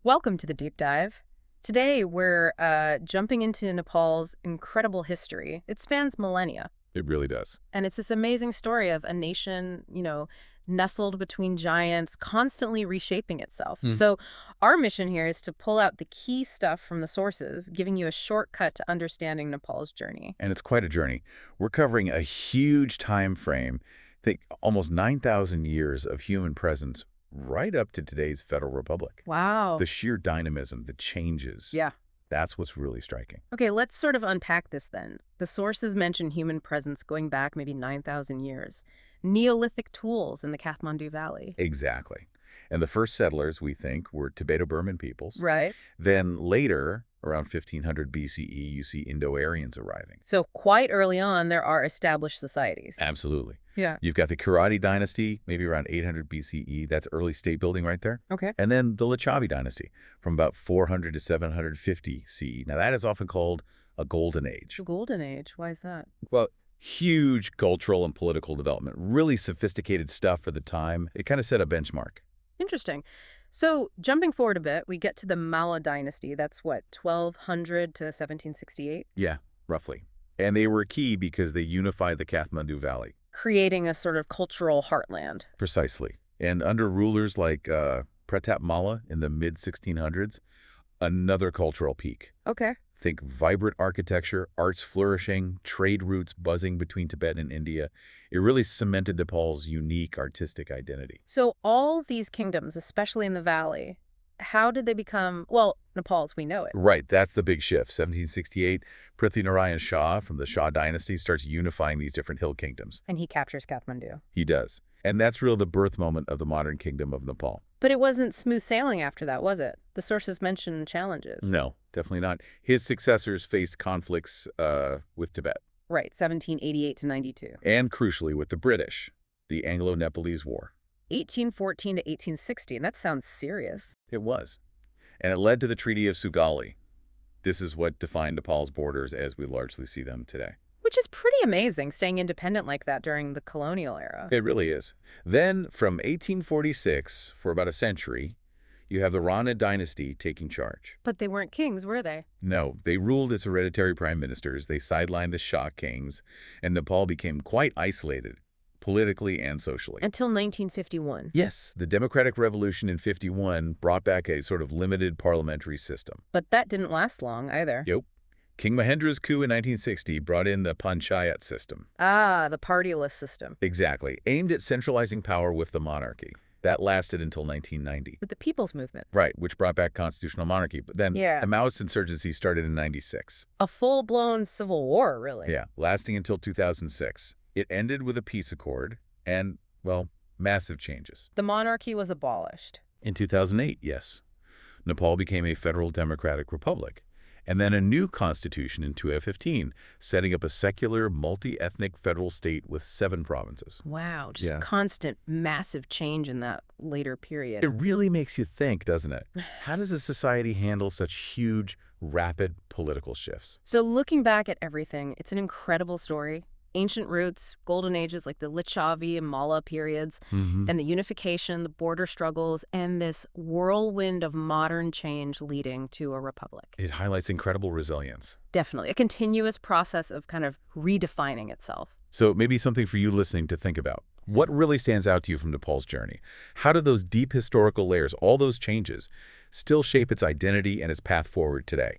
Welcome to the deep dive. Today, we're jumping into Nepal's incredible history. It spans millennia, It really does. and it's this amazing story of a nation, nestled between giants, constantly reshaping itself. Hmm. So, our mission here is to pull out the key stuff from the sources, giving you a shortcut to understanding Nepal's journey. And it's quite a journey. We're covering a huge time frame, think almost 9,000 years of human presence right up to today's Federal Republic. Wow. The sheer dynamism, the changes, Yeah. that's what's really striking. Okay, let's sort of unpack this then. The sources mention human presence going back maybe 9,000 years. Neolithic tools in the Kathmandu Valley. Exactly. And the first settlers, we think, were Tibeto-Burman peoples. Right. Then later, around 1500 BCE, you see Indo-Aryans arriving. So quite early on, there are established societies. Absolutely. Yeah. You've got the Kirati dynasty, maybe around 800 BCE. That's early state building right there. Okay. And then the Lichavi dynasty from about 400 to 750 CE. Now, that is often called a golden age. The Golden Age. Why is that? Well, huge cultural and political development, really sophisticated stuff for the time. It kind of set a benchmark. Interesting. So jumping forward a bit, we get to the Malla dynasty. That's what, 1200 to 1768? Yeah, roughly. And they were key because they unified the Kathmandu Valley. Creating a sort of cultural heartland. Precisely. And under rulers like Pratap Malla in the mid-1600s, another cultural peak. Okay. Think vibrant architecture, arts flourishing, trade routes buzzing between Tibet and India. It really cemented Nepal's unique artistic identity. So all these kingdoms, especially in the valley, how did they become, well, Nepal as we know it? Right, that's the big shift. 1768, Prithvinarayan Shah from the Shah dynasty starts unifying these different hill kingdoms. And he captures Kathmandu. He does. And that's really the birth moment of the modern kingdom of Nepal. But it wasn't smooth sailing after that, was it? The sources mention challenges. No, definitely not. His successors faced conflicts with Tibet. Right, 1788 to 92. And crucially with the British, the Anglo-Nepalese War. 1814 to 1860, and that sounds serious. It was. And it led to the Treaty of Sugali. This is what defined Nepal's borders as we largely see them today. Which is pretty amazing, staying independent like that during the colonial era. It really is. Then, from 1846, for about a century, you have the Rana dynasty taking charge. But they weren't kings, were they? No, they ruled as hereditary prime ministers, they sidelined the Shah kings, and Nepal became quite isolated, politically and socially. Until 1951. Yes, the Democratic Revolution in 51 brought back a sort of limited parliamentary system. But that didn't last long either. Yep. King Mahendra's coup in 1960 brought in the panchayat system. Ah, the partyless system. Exactly, aimed at centralizing power with the monarchy. That lasted until 1990. With the People's Movement. Right, which brought back constitutional monarchy. But then Yeah. the Maoist insurgency started in 96. A full-blown civil war, really. Yeah, lasting until 2006. It ended with a peace accord and, well, massive changes. The monarchy was abolished. In 2008, yes, Nepal became a federal democratic republic. And then a new constitution in 2015, setting up a secular, multi-ethnic federal state with 7 provinces. Wow, just Yeah. constant, massive change in that later period. It really makes you think, doesn't it? How does a society handle such huge, rapid political shifts? So looking back at everything, it's an incredible story. Ancient roots, golden ages like the Lichavi and Malla periods, and the unification, the border struggles, and this whirlwind of modern change leading to a republic. It highlights incredible resilience. Definitely. A continuous process of kind of redefining itself. So maybe something for you listening to think about. What really stands out to you from Nepal's journey? How do those deep historical layers, all those changes, still shape its identity and its path forward today?